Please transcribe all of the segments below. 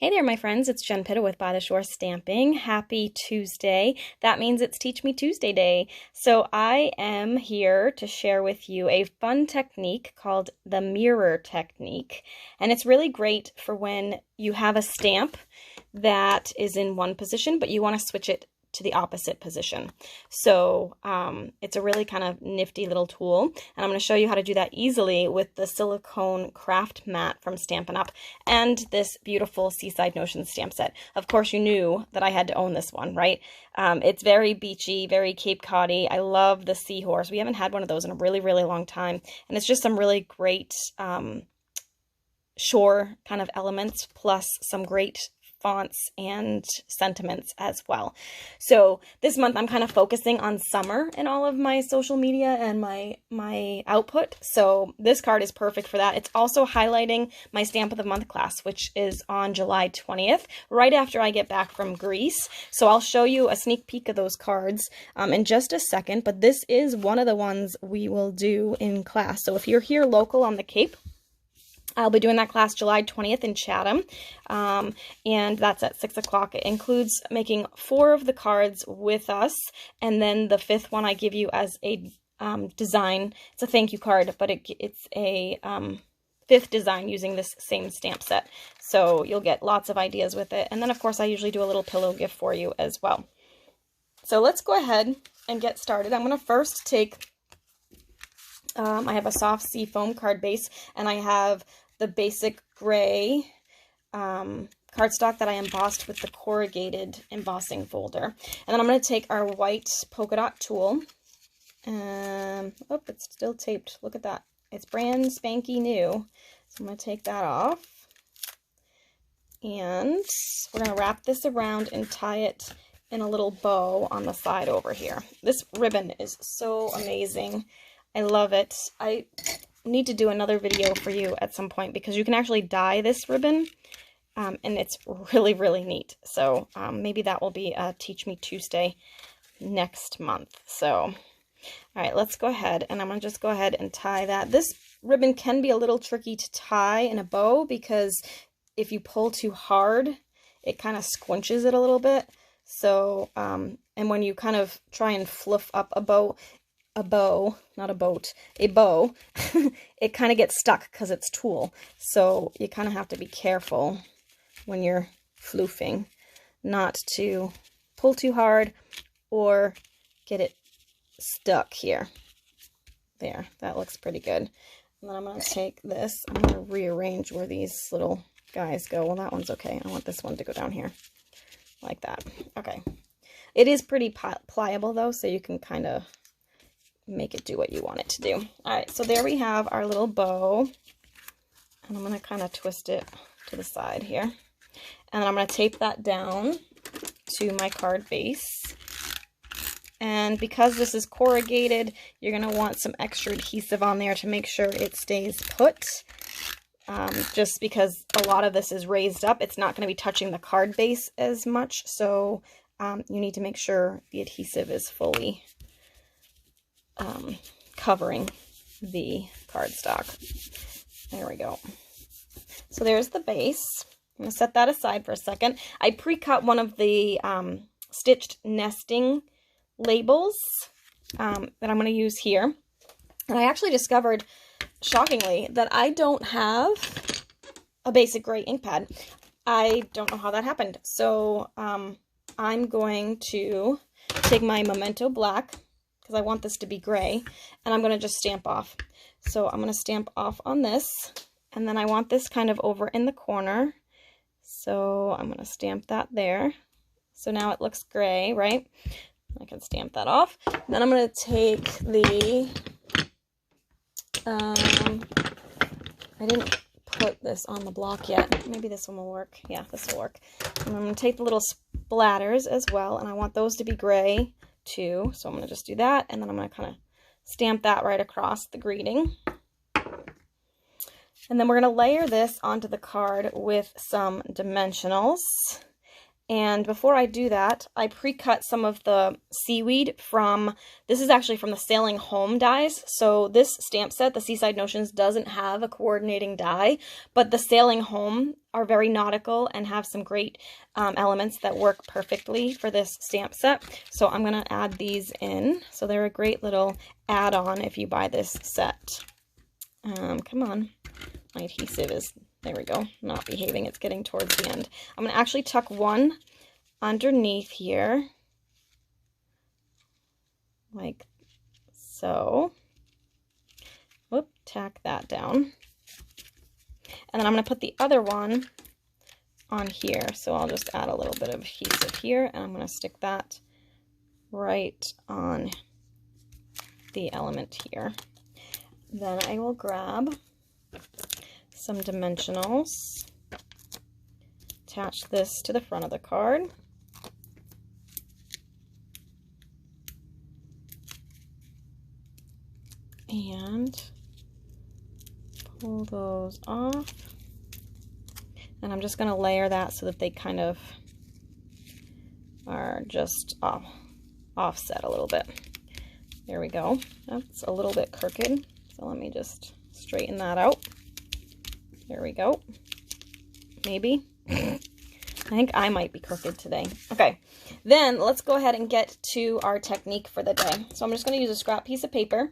Hey there, my friends. It's Jen Pitta with By the Shore Stamping. Happy Tuesday. That means it's Teach Me Tuesday Day. So I am here to share with you a fun technique called the mirror technique. And it's really great for when you have a stamp that is in one position, but you want to switch it to the opposite position. So it's a really kind of nifty little tool, and I'm going to show you how to do that easily with the silicone craft mat from Stampin' Up and this beautiful Seaside Notions stamp set. Of course, you knew that I had to own this one, right? It's very beachy, very Cape Cod-y. I love the seahorse. We haven't had one of those in a really, really long time, and it's just some really great shore kind of elements, plus some great fonts and sentiments as well. So this month I'm kind of focusing on summer in all of my social media and my output. So this card is perfect for that. It's also highlighting my Stamp of the Month class, which is on July 20th, right after I get back from Greece. So I'll show you a sneak peek of those cards in just a second, but this is one of the ones we will do in class. So if you're here local on the Cape, I'll be doing that class July 20th in Chatham, and that's at 6 o'clock. It includes making 4 of the cards with us, and then the 5th one I give you as a design. It's a thank you card, but it's a 5th design using this same stamp set. So you'll get lots of ideas with it. And then, of course, I usually do a little pillow gift for you as well. So let's go ahead and get started. I'm going to first take... I have a soft sea foam card base, and I have the basic gray cardstock that I embossed with the corrugated embossing folder. And then I'm going to take our white polka dot tool. Oh, it's still taped. Look at that. It's brand spanky new. So I'm going to take that off. And we're going to wrap this around and tie it in a little bow on the side over here. This ribbon is so amazing. I love it. I need to do another video for you at some point because you can actually dye this ribbon, and it's really, really neat. So maybe that will be a Teach Me Tuesday next month. So, all right, let's go ahead, and I'm going to just go ahead and tie that. This ribbon can be a little tricky to tie in a bow because if you pull too hard, it kind of squinches it a little bit. So, and when you kind of try and fluff up a bow, not a boat, a bow, it kind of gets stuck because it's tulle. So you kind of have to be careful when you're floofing not to pull too hard or get it stuck here. There, that looks pretty good. And then I'm going to take this, I'm going to rearrange where these little guys go. Well, that one's okay. I want this one to go down here like that. Okay. It is pretty pliable though, so you can kind of make it do what you want it to do. All right, so there we have our little bow, and I'm going to kind of twist it to the side here, and then I'm going to tape that down to my card base. And because this is corrugated, you're going to want some extra adhesive on there to make sure it stays put. Just because a lot of this is raised up, it's not going to be touching the card base as much, so you need to make sure the adhesive is fully covering the cardstock. There we go. So there's the base. I'm going to set that aside for a second. I pre-cut one of the stitched nesting labels that I'm going to use here. And I actually discovered, shockingly, that I don't have a basic gray ink pad. I don't know how that happened. So I'm going to take my Memento Black, because I want this to be gray, and I'm going to just stamp off. So I'm going to stamp off on this, and then I want this kind of over in the corner. So I'm going to stamp that there. So now it looks gray, right? I can stamp that off. Then I'm going to take the, I didn't put this on the block yet. Maybe this one will work. Yeah, this will work. And I'm going to take the little splatters as well, and I want those to be gray too. So I'm going to just do that, and then I'm going to kind of stamp that right across the greeting. And then we're going to layer this onto the card with some dimensionals. And before I do that, I pre-cut some of the seaweed from, this is actually from the Sailing Home dies. So this stamp set, the Seaside Notions, doesn't have a coordinating die, but the Sailing Home are very nautical and have some great elements that work perfectly for this stamp set. So I'm going to add these in. So they're a great little add-on if you buy this set. Come on. My adhesive is, there we go, not behaving. It's getting towards the end. I'm going to actually tuck one underneath here, like so. Whoop, tack that down. And then I'm going to put the other one on here. So I'll just add a little bit of adhesive here, and I'm going to stick that right on the element here. Then I will grab some dimensionals, attach this to the front of the card, and pull those off. And I'm just going to layer that so that they kind of are just offset a little bit. There we go. That's a little bit crooked, so let me just straighten that out. There we go. Maybe. I think I might be crooked today. Okay, then let's go ahead and get to our technique for the day. So I'm just going to use a scrap piece of paper,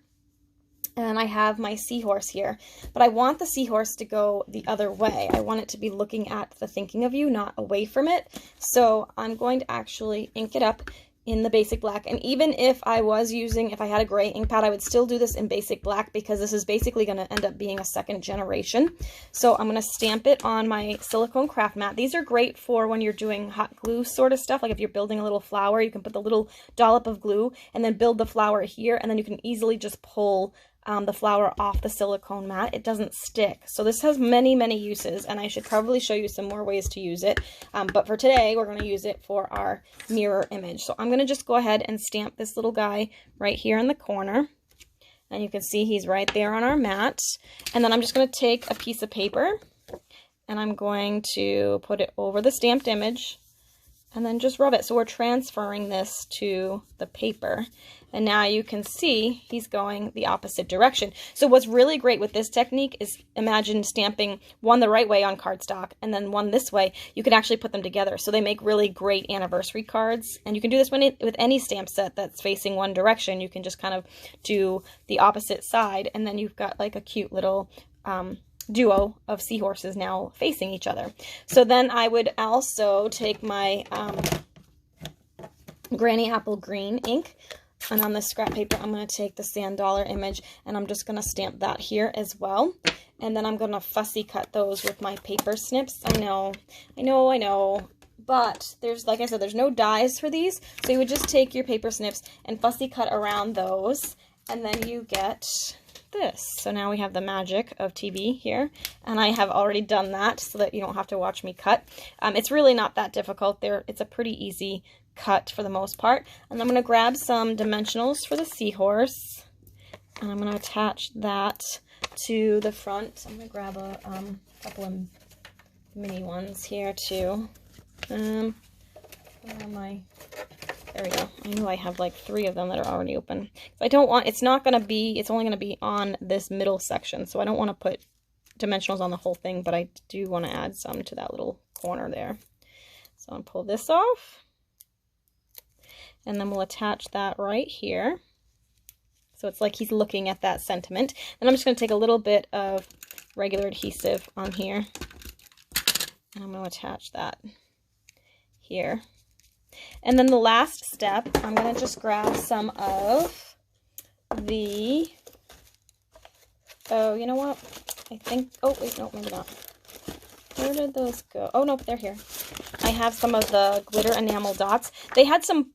and I have my seahorse here, but I want the seahorse to go the other way. I want it to be looking at the thinking of you, not away from it. So I'm going to actually ink it up in the basic black. And even if I was using, if I had a gray ink pad, I would still do this in basic black because this is basically going to end up being a second generation. So I'm going to stamp it on my silicone craft mat. These are great for when you're doing hot glue sort of stuff. Like if you're building a little flower, you can put the little dollop of glue and then build the flower here, and then you can easily just pull the flower off the silicone mat. It doesn't stick. So this has many, many uses, and I should probably show you some more ways to use it. But for today, we're going to use it for our mirror image. So I'm going to just go ahead and stamp this little guy right here in the corner. And you can see he's right there on our mat. And then I'm just going to take a piece of paper, and I'm going to put it over the stamped image and then just rub it. So we're transferring this to the paper. And now you can see he's going the opposite direction. So what's really great with this technique is, imagine stamping one the right way on cardstock and then one this way. You can actually put them together. So they make really great anniversary cards. And you can do this with any stamp set that's facing one direction. You can just kind of do the opposite side, and then you've got like a cute little duo of seahorses now facing each other. So then I would also take my Granny Apple Green ink, and on this scrap paper I'm going to take the sand dollar image, and I'm just going to stamp that here as well. And then I'm going to fussy cut those with my paper snips. I know, but there's, like I said, there's no dies for these, so you would just take your paper snips and fussy cut around those, and then you get this. So now we have the magic of TV here, and I have already done that so that you don't have to watch me cut. It's really not that difficult. It's a pretty easy cut for the most part. And I'm going to grab some dimensionals for the seahorse, and I'm going to attach that to the front. I'm going to grab a couple of mini ones here too. Where are my... There we go. I know I have like 3 of them that are already open. I don't want, it's not going to be, it's only going to be on this middle section, so I don't want to put dimensionals on the whole thing, but I do want to add some to that little corner there. So I'll pull this off, and then we'll attach that right here. So it's like he's looking at that sentiment. And I'm just going to take a little bit of regular adhesive on here, and I'm going to attach that here. And then the last step, I'm going to just grab some of the, oh, you know what? I think, oh, wait, no, maybe not. Where did those go? Oh, no, they're here. I have some of the glitter enamel dots. They had some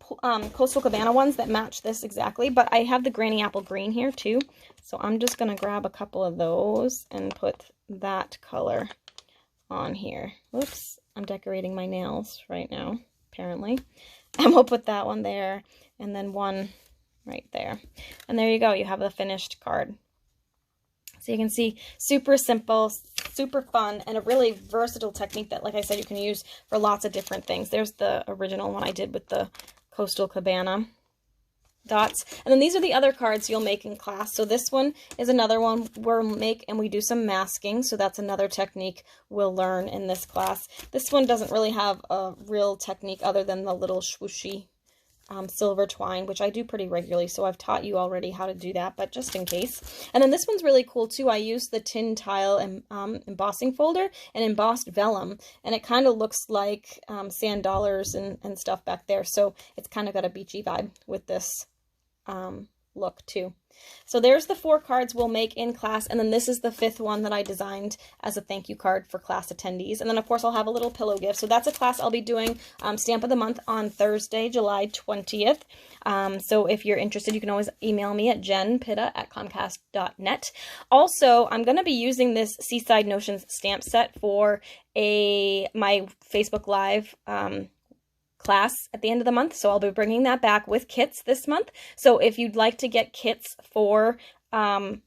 Coastal Cabana ones that match this exactly, but I have the Granny Apple Green here too. So I'm just going to grab a couple of those and put that color on here. Whoops, I'm decorating my nails right now, apparently. And we'll put that one there, and then one right there. And there you go, you have the finished card. So you can see, super simple, super fun and a really versatile technique that, like I said, you can use for lots of different things. There's the original one I did with the Coastal Cabana dots. And then these are the other cards you'll make in class. So this one is another one we'll make, and we do some masking. So that's another technique we'll learn in this class. This one doesn't really have a real technique other than the little swooshy silver twine, which I do pretty regularly. So I've taught you already how to do that, but just in case. And then this one's really cool too. I use the tin tile and embossing folder and embossed vellum, and it kind of looks like sand dollars and stuff back there. So it's kind of got a beachy vibe with this look too. So there's the 4 cards we'll make in class, and then this is the 5th one that I designed as a thank you card for class attendees. And then of course I'll have a little pillow gift. So that's a class I'll be doing Stamp of the Month on Thursday, July 20th. So if you're interested, you can always email me at jenpitta@comcast.net. Also, I'm going to be using this Seaside Notions stamp set for my Facebook Live class at the end of the month. So I'll be bringing that back with kits this month. So if you'd like to get kits for the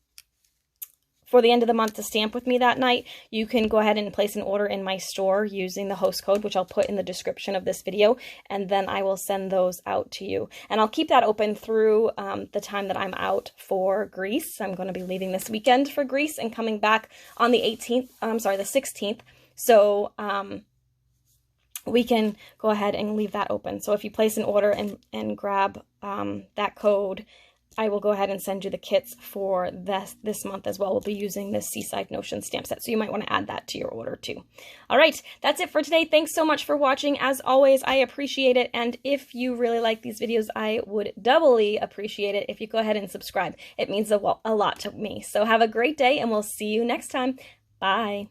end of the month to stamp with me that night, you can go ahead and place an order in my store using the host code, which I'll put in the description of this video, and then I will send those out to you. And I'll keep that open through the time that I'm out for Greece. I'm going to be leaving this weekend for Greece and coming back on the 16th. So we can go ahead and leave that open. So if you place an order and grab that code, I will go ahead and send you the kits for this month as well. We'll be using this Seaside Notion stamp set, so you might want to add that to your order too. All right, that's it for today. Thanks so much for watching. As always, I appreciate it, and if you really like these videos, I would doubly appreciate it if you go ahead and subscribe. It means a lot to me. So have a great day, and we'll see you next time. Bye.